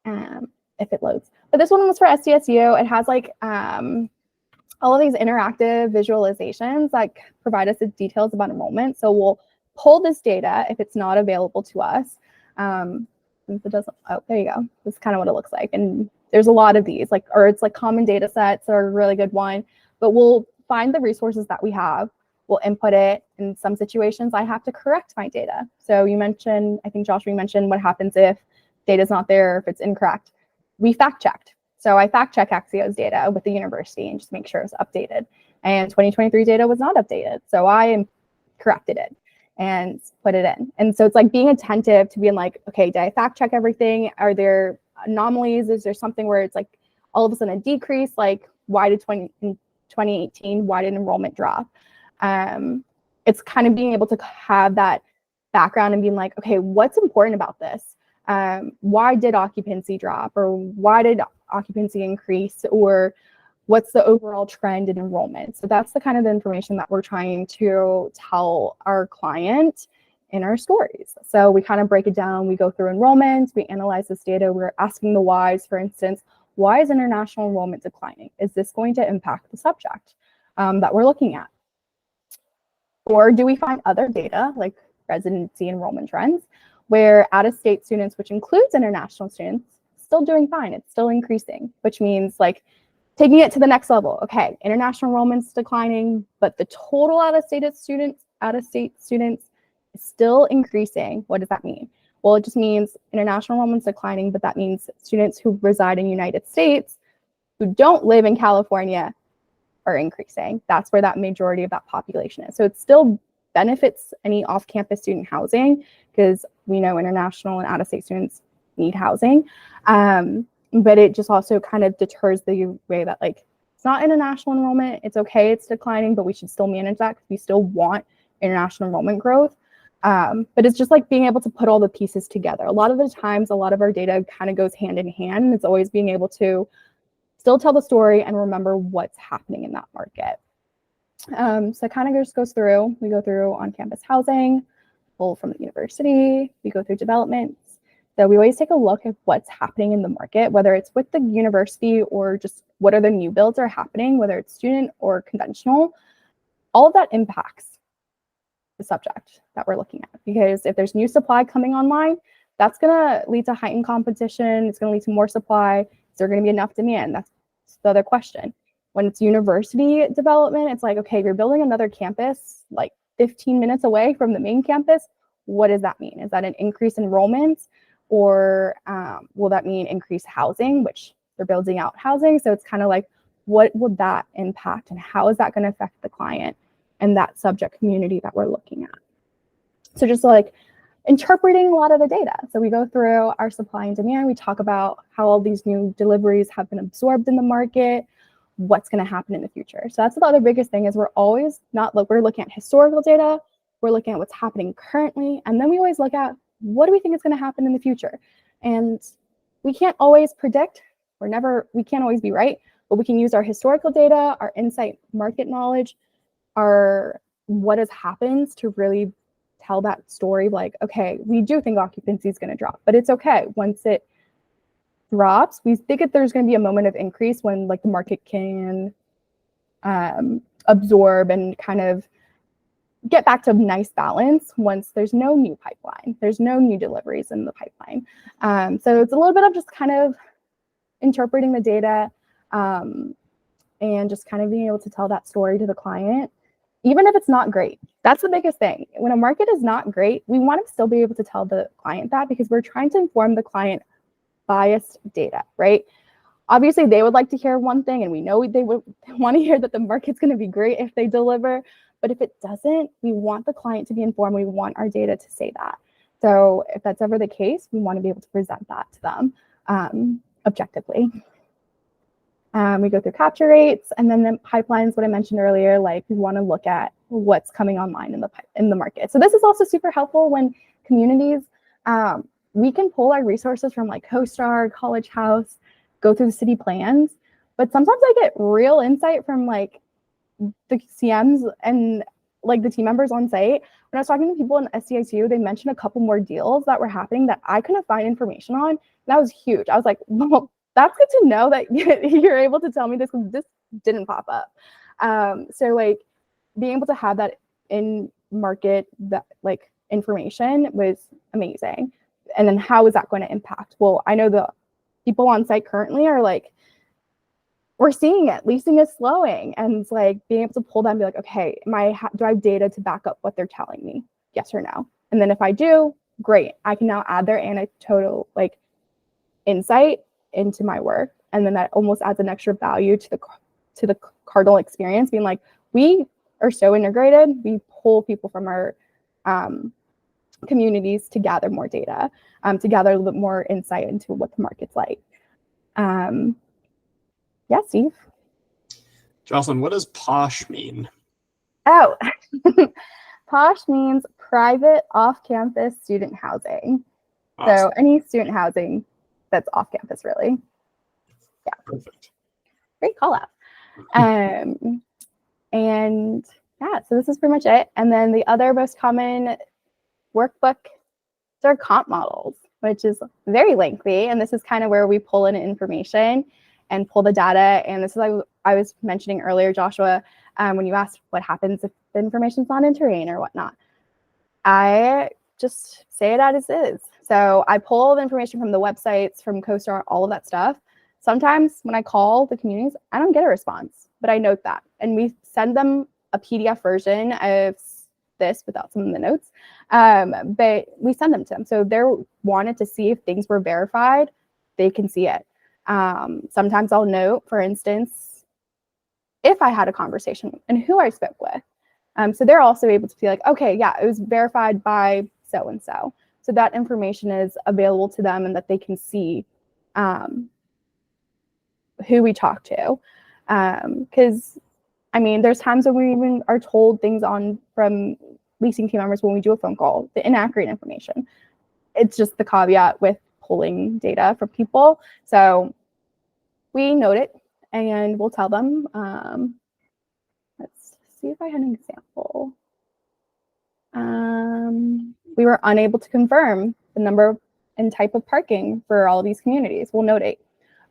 if it loads. But this one was for SDSU. It has like all of these interactive visualizations that provide us with details about enrollment. So we'll pull this data if it's not available to us. Since it doesn't, oh, there you go. This is kind of what it looks like. And there's a lot of these, like, or it's like common data sets are a really good one, but we'll find the resources that we have, we'll input it. In some situations, I have to correct my data. So you mentioned, I think Jocelyn mentioned what happens if data's not there, if it's incorrect. We fact checked. So I fact check Axio's data with the university and just make sure it's updated. And 2023 data was not updated. So I corrected it and put it in. And so it's like being attentive to being like, okay, did I fact check everything? Are there anomalies? Is there something where it's like all of a sudden a decrease? Like why did in 2018, why did enrollment drop? It's kind of being able to have that background and being like, okay, what's important about this? Why did occupancy drop, or why did occupancy increase, or what's the overall trend in enrollment? So that's the kind of information that we're trying to tell our client in our stories. So we kind of break it down. We go through enrollment, we analyze this data. We're asking the whys. For instance, why is international enrollment declining? Is this going to impact the subject that we're looking at? Or do we find other data like residency enrollment trends where out-of-state students, which includes international students, still doing fine? It's still increasing, which means like taking it to the next level. Okay, international enrollment's declining, but the total out-of-state students is still increasing. What does that mean? Well, it just means international enrollment's declining, but that means students who reside in the United States who don't live in California are increasing. That's where that majority of that population is. So it still benefits any off-campus student housing, because we know international and out-of-state students need housing. But it just also kind of deters the way that like, it's not international enrollment, it's okay, it's declining, but we should still manage that because we still want international enrollment growth. But it's just like being able to put all the pieces together. A lot of the times, a lot of our data kind of goes hand in hand, and it's always being able to still tell the story and remember what's happening in that market. So it kind of just goes through, we go through on-campus housing, pull from the university, we go through developments. So we always take a look at what's happening in the market, whether it's with the university or just what are the new builds are happening, whether it's student or conventional. All of that impacts the subject that we're looking at, because if there's new supply coming online, that's going to lead to heightened competition. It's going to lead to more supply. Is there going to be enough demand? That's the other question. When it's university development, it's like, okay, you're building another campus like 15 minutes away from the main campus. What does that mean? Is that an increase in enrollments, or will that mean increased housing, which they're building out housing? So it's kind of like, what would that impact, and how is that going to affect the client and that subject community that we're looking at? So just like interpreting a lot of the data. So we go through our supply and demand. We talk about how all these new deliveries have been absorbed in the market, what's going to happen in the future. So that's the other biggest thing, is we're always we're looking at historical data, we're looking at what's happening currently, and then we always look at what do we think is going to happen in the future. And we can't always predict, we can't always be right, but we can use our historical data, our insight market knowledge, our what has happened to really tell that story. Like, okay, we do think occupancy is going to drop, but it's okay. Once it drops, we think that there's going to be a moment of increase when like the market can absorb and kind of get back to a nice balance once there's no new pipeline, there's no new deliveries in the pipeline. So it's a little bit of just kind of interpreting the data and just kind of being able to tell that story to the client even if it's not great. That's the biggest thing. When a market is not great, we want to still be able to tell the client that, because we're trying to inform the client biased data, right? Obviously, they would like to hear one thing, and we know they would want to hear that the market's going to be great if they deliver. But if it doesn't, we want the client to be informed. We want our data to say that. So if that's ever the case, we want to be able to present that to them objectively. We go through capture rates, and then the pipelines, what I mentioned earlier, like we want to look at what's coming online in the market. So this is also super helpful when communities, we can pull our resources from like CoStar, College House, go through the city plans, but sometimes I get real insight from like the CMs and like the team members on site. When I was talking to people in SDSU, they mentioned a couple more deals that were happening that I couldn't find information on. That was huge. I was like, well, that's good to know that you're able to tell me this, because this didn't pop up. So like being able to have that in market, that like information was amazing. And then how is that going to impact? Well, I know the people on site currently are like, we're seeing it, leasing is slowing, and it's like being able to pull them and be like, okay, do I have data to back up what they're telling me? Yes or no? And then if I do, great. I can now add their anecdotal like insight into my work. And then that almost adds an extra value to the Cardinal experience, being like, we are so integrated. We pull people from our communities to gather more data, to gather a little bit more insight into what the market's like. Yeah, Steve. Jocelyn, what does POSH mean? Oh, POSH means private off-campus student housing. Awesome. So any student housing that's off campus, really. Yeah. Perfect. Great call out. And yeah, so this is pretty much it. And then the other most common workbook are comp models, which is very lengthy. And this is kind of where we pull in information and pull the data. And this is like I was mentioning earlier, Joshua, when you asked what happens if the information's not in terrain or whatnot. I just say it as is. So I pull the information from the websites, from CoStar, all of that stuff. Sometimes when I call the communities, I don't get a response, but I note that. And we send them a PDF version of this without some of the notes, but we send them to them. So they're wanted to see if things were verified, they can see it. Sometimes I'll note, for instance, if I had a conversation and who I spoke with. So they're also able to be like, okay, yeah, it was verified by so-and-so. So that information is available to them and that they can see who we talk to. Because, I mean, there's times when we even are told things from leasing team members when we do a phone call, the inaccurate information. It's just the caveat with pulling data from people. So we note it and we'll tell them. Let's see if I had an example. We were unable to confirm the number and type of parking for all of these communities. We'll notate.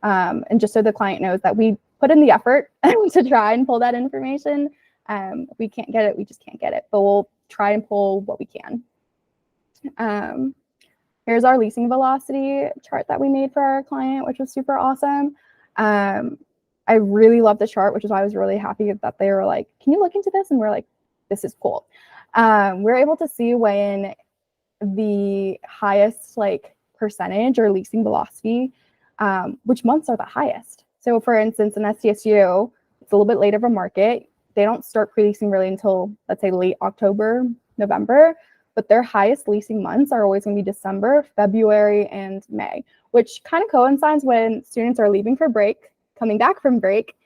And just so the client knows that we put in the effort to try and pull that information. If we can't get it, we just can't get it. But we'll try and pull what we can. Here's our leasing velocity chart that we made for our client, which was super awesome. I really love the chart, which is why I was really happy that they were like, can you look into this? And we're like, this is cool. We're able to see when the highest like percentage or leasing velocity, which months are the highest. So for instance, in SDSU, it's a little bit later of a market. They don't start pre-leasing really until, let's say, late October, November, but their highest leasing months are always going to be December, February, and May, which kind of coincides when students are leaving for break, coming back from break,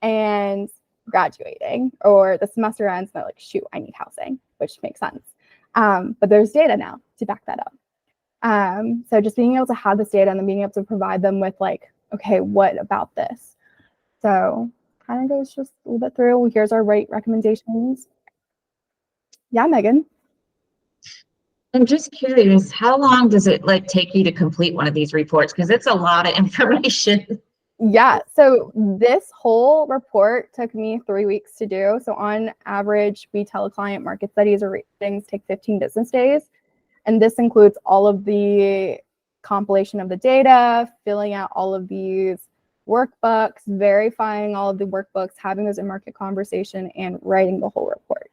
and graduating, or the semester ends and they're like, shoot, I need housing, which makes sense. But there's data now to back that up. So just being able to have this data and then being able to provide them with like, okay, what about this? So kind of goes just a little bit through. Here's our rate recommendations. Yeah, Megan. I'm just curious, how long does it like take you to complete one of these reports? Because it's a lot of information. Yeah, so this whole report took me 3 weeks to do. So on average, we tell a client market studies or ratings take 15 business days. And this includes all of the compilation of the data, filling out all of these workbooks, verifying all of the workbooks, having those in-market conversation, and writing the whole report.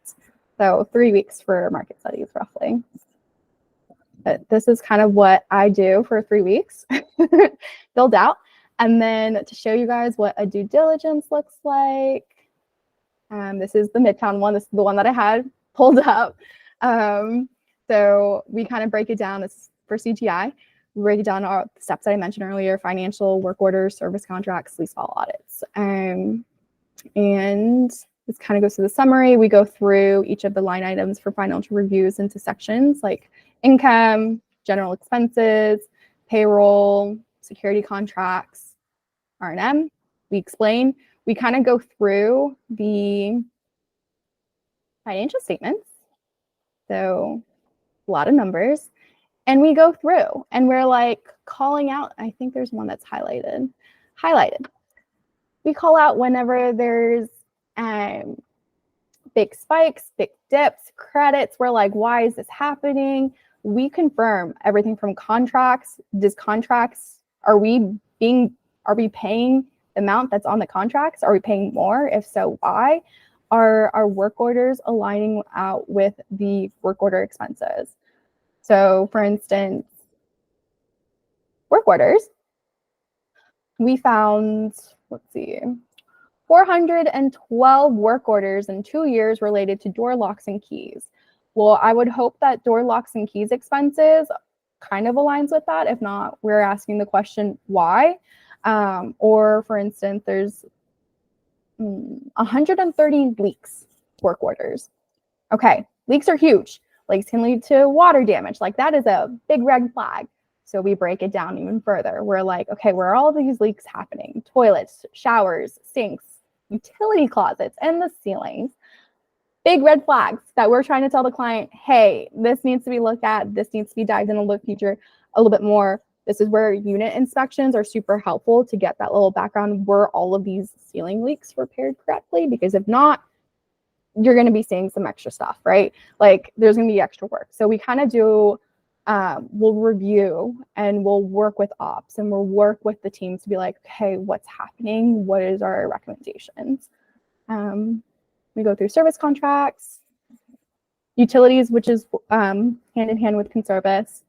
So 3 weeks for market studies, roughly. But this is kind of what I do for 3 weeks, build out. And then to show you guys what a due diligence looks like, this is the Midtown one. This is the one that I had pulled up. So we kind of break it down. This is for CGI. We break it down all the steps that I mentioned earlier: financial, work orders, service contracts, lease file audits. And this kind of goes through the summary. We go through each of the line items for financial reviews into sections like income, general expenses, payroll, security contracts, R&M. We explain. We kind of go through the financial statements. So a lot of numbers. And we go through and we're like calling out. I think there's one that's highlighted. We call out whenever there's big spikes, big dips, credits. We're like, why is this happening? We confirm everything from contracts. Are we paying the amount that's on the contracts? Are we paying more? If so, why? Are our work orders aligning out with the work order expenses? So for instance, work orders, we found, 412 work orders in 2 years related to door locks and keys. Well, I would hope that door locks and keys expenses kind of aligns with that. If not, we're asking the question, why? Or for instance, there's 130 leaks work orders. Okay, leaks are huge. Leaks can lead to water damage. Like that is a big red flag. So we break it down even further. We're like, okay, where are all these leaks happening? Toilets, showers, sinks, utility closets, and the ceilings. Big red flags that we're trying to tell the client, hey, this needs to be looked at. This needs to be dived into the future a little bit more. This is where unit inspections are super helpful to get that little background. Were all of these ceiling leaks repaired correctly? Because if not, you're going to be seeing some extra stuff, right? Like there's going to be extra work. So we kind of do, we'll review and we'll work with ops and we'll work with the teams to be like, okay, what's happening? What is our recommendations? We go through service contracts, utilities, which is hand in hand with conservice,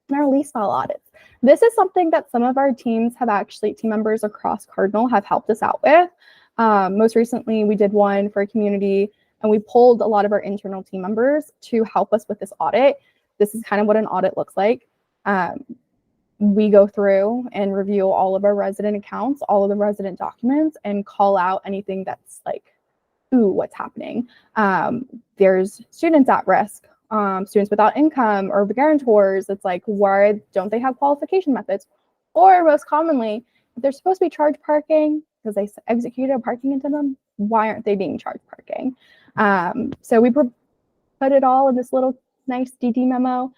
and our lease file audits. This is something that some of our teams have actually, team members across Cardinal have helped us out with. Most recently, we did one for a community and we pulled a lot of our internal team members to help us with this audit. This is kind of what an audit looks like. We go through and review all of our resident accounts, all of the resident documents, and call out anything that's like, ooh, what's happening? There's students at risk, students without income or guarantors. It's like, why don't they have qualification methods? Or most commonly, if they're supposed to be charged parking because they executed a parking into them, why aren't they being charged parking? So we put it all in this little nice DD memo.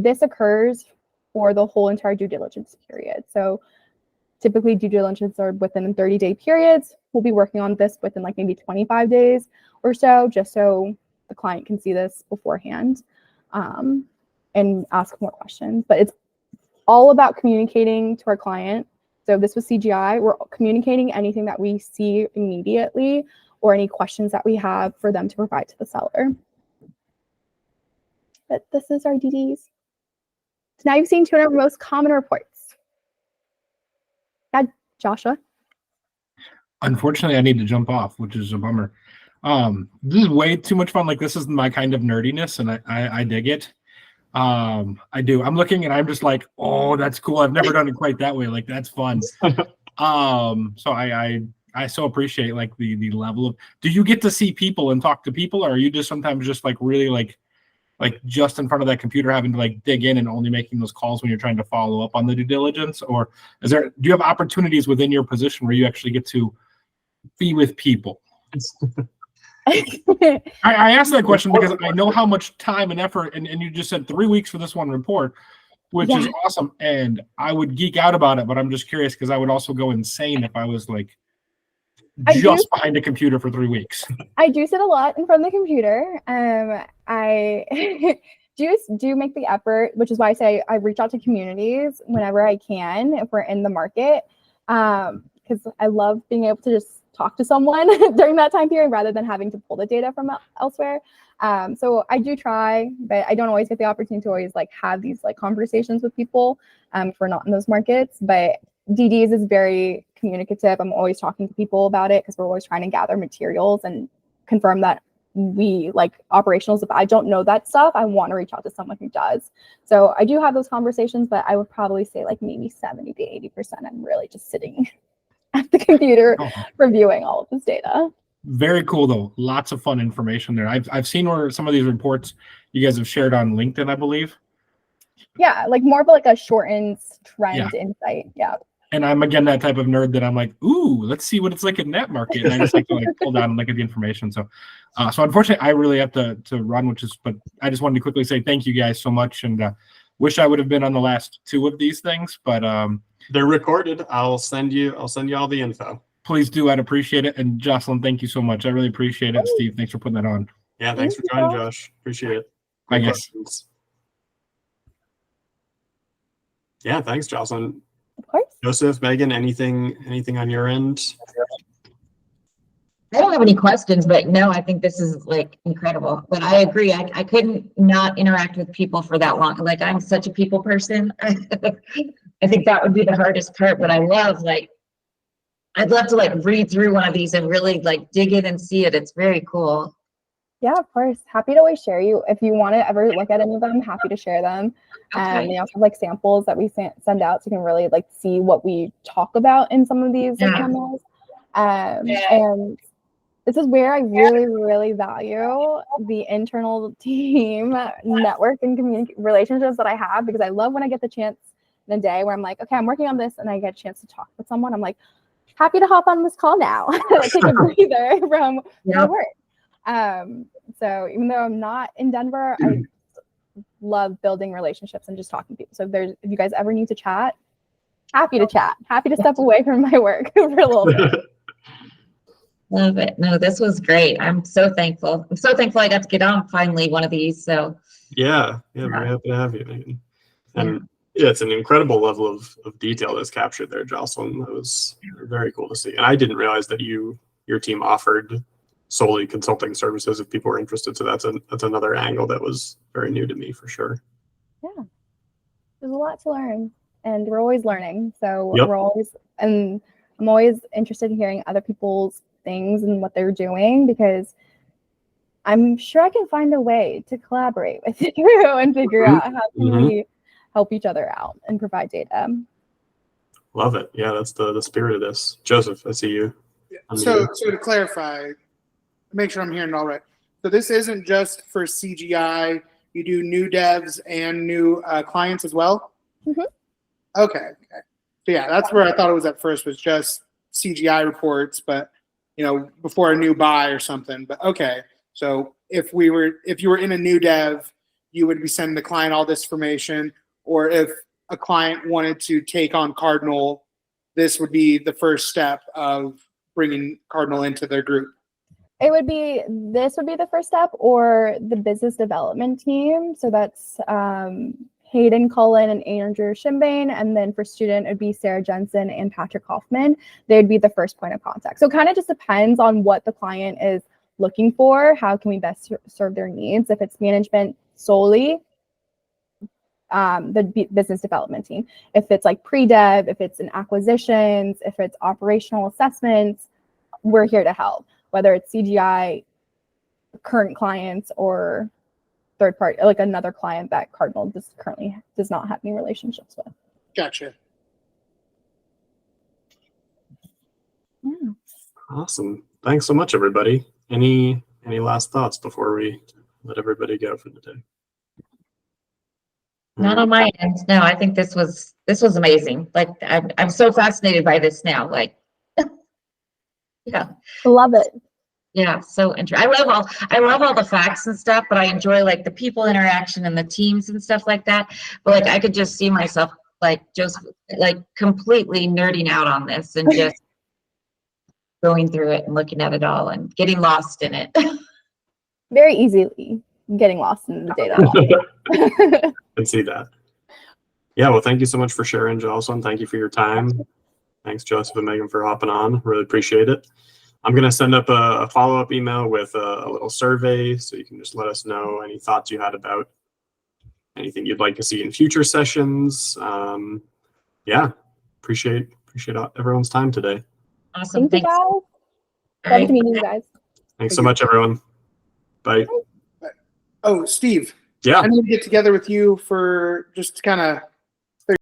This occurs for the whole entire due diligence period. So typically due diligence are within 30-day periods. We'll be working on this within like maybe 25 days or so, just so the client can see this beforehand and ask more questions. But it's all about communicating to our client. So this was CGI. We're communicating anything that we see immediately or any questions that we have for them to provide to the seller. But this is our DDs. So now you've seen 2 of our most common reports. Yeah, Joshua. Unfortunately, I need to jump off, which is a bummer. This is way too much fun. Like this is my kind of nerdiness, and I dig it. I do. I'm looking and I'm just like, oh, that's cool. I've never done it quite that way. Like that's fun. So I so appreciate like the level of. Do you get to see people and talk to people, or are you just sometimes just like really like just in front of that computer having to like dig in and only making those calls when you're trying to follow up on the due diligence? Or do you have opportunities within your position where you actually get to be with people? I asked that question because I know how much time and effort, and you just said 3 weeks for this one report, which is awesome. And I would geek out about it, but I'm just curious because I would also go insane if I was like behind a computer for 3 weeks. I do sit a lot in front of the computer. I do make the effort, which is why I say I reach out to communities whenever I can if we're in the market. Because because I love being able to just talk to someone during that time period rather than having to pull the data from elsewhere. So I do try, but I don't always get the opportunity to always like have these like conversations with people if we're not in those markets. But DDs is very communicative. I'm always talking to people about it because we're always trying to gather materials and confirm that we like operationals. If I don't know that stuff, I want to reach out to someone who does. So I do have those conversations, but I would probably say like maybe 70 to 80% I'm really just sitting at the computer reviewing all of this data. Very cool though. Lots of fun information there. I've seen where some of these reports you guys have shared on LinkedIn, I believe. Yeah, like more of like a shortened trend insight. Yeah. And I'm again that type of nerd that I'm like, ooh, let's see what it's like in that market. And I just like to like pull down and look at the information. So so unfortunately I really have to run, but I just wanted to quickly say thank you guys so much, and wish I would have been on the last 2 of these things, but they're recorded. I'll send you all the info. Please do. I'd appreciate it. And Jocelyn, thank you so much. I really appreciate it. Steve, thanks for putting that on. Yeah, thanks for joining, Josh. Appreciate it. I guess. Questions. Yeah, thanks, Jocelyn. Of course. Joseph, Megan, anything on your end? I don't have any questions, but no, I think this is like incredible. But I agree. I couldn't not interact with people for that long. Like I'm such a people person. I think that would be the hardest part, but I love like, I'd love to like read through one of these and really like dig in and see it. It's very cool. Yeah, of course. Happy to always share you. If you want to ever look at any of them, happy to share them. Okay. They also have like samples that we send out so you can really like see what we talk about in some of these like, demos. And this is where I really, really value the internal team network and relationships that I have, because I love when I get the chance in a day where I'm like, okay, I'm working on this and I get a chance to talk with someone. I'm like, happy to hop on this call now. Take a breather from my work. So even though I'm not in Denver, I love building relationships and just talking to people. So if you guys ever need to chat, happy to chat. Happy to step away from my work for a little bit. Love it. No, this was great. I'm so thankful. I'm so thankful I got to get on finally one of these. So yeah, very happy to have you, Megan. And yeah, it's an incredible level of detail that's captured there, Jocelyn. That was very cool to see. And I didn't realize that your team offered solely consulting services if people were interested. So that's another angle that was very new to me for sure. Yeah, there's a lot to learn, and we're always learning. So I'm always interested in hearing other people's things and what they're doing, because I'm sure I can find a way to collaborate with you and figure out how can we help each other out and provide data. Love it. Yeah, that's the spirit of this. Joseph, I see you. So to clarify, make sure I'm hearing it all right. So this isn't just for CGI. You do new devs and new clients as well? Mm-hmm. Okay. So yeah, that's where I thought it was at first, was just CGI reports, but before a new buy or something. But okay. So if you were in a new dev, you would be sending the client all this information, or if a client wanted to take on Cardinal, this would be the first step of bringing Cardinal into their group. This would be the first step, or the business development team. So that's Hayden Cullen and Andrew Shimbane. And then for student, it'd be Sarah Jensen and Patrick Hoffman. They'd be the first point of contact. So it kind of just depends on what the client is looking for. How can we best serve their needs? If it's management solely, the business development team. If it's like pre-dev, if it's in acquisitions, if it's operational assessments, we're here to help. Whether it's CGI, current clients, or third party, like another client that Cardinal currently does not have any relationships with. Gotcha. Yeah. Awesome. Thanks so much, everybody. Any last thoughts before we let everybody go for the day? Not on my end. No, I think this was amazing. Like I'm so fascinated by this now. Like, yeah, Love it. Yeah, so interesting. I love all the facts and stuff, but I enjoy like the people interaction and the teams and stuff like that. But like I could just see myself like just like completely nerding out on this and just going through it and looking at it all and getting lost in it. Very easily getting lost in the data. I see that. Yeah, well, thank you so much for sharing, Jocelyn. Thank you for your time. Thanks, Joseph and Megan, for hopping on. Really appreciate it. I'm going to send up a follow-up email with a little survey, so you can just let us know any thoughts you had about anything you'd like to see in future sessions. Yeah, appreciate everyone's time today. Awesome. Thank you, Thanks. guys. All Love right. to meet you guys. Thanks so much, everyone. Bye. Oh, Steve. Yeah. I need to get together with you for just to kind of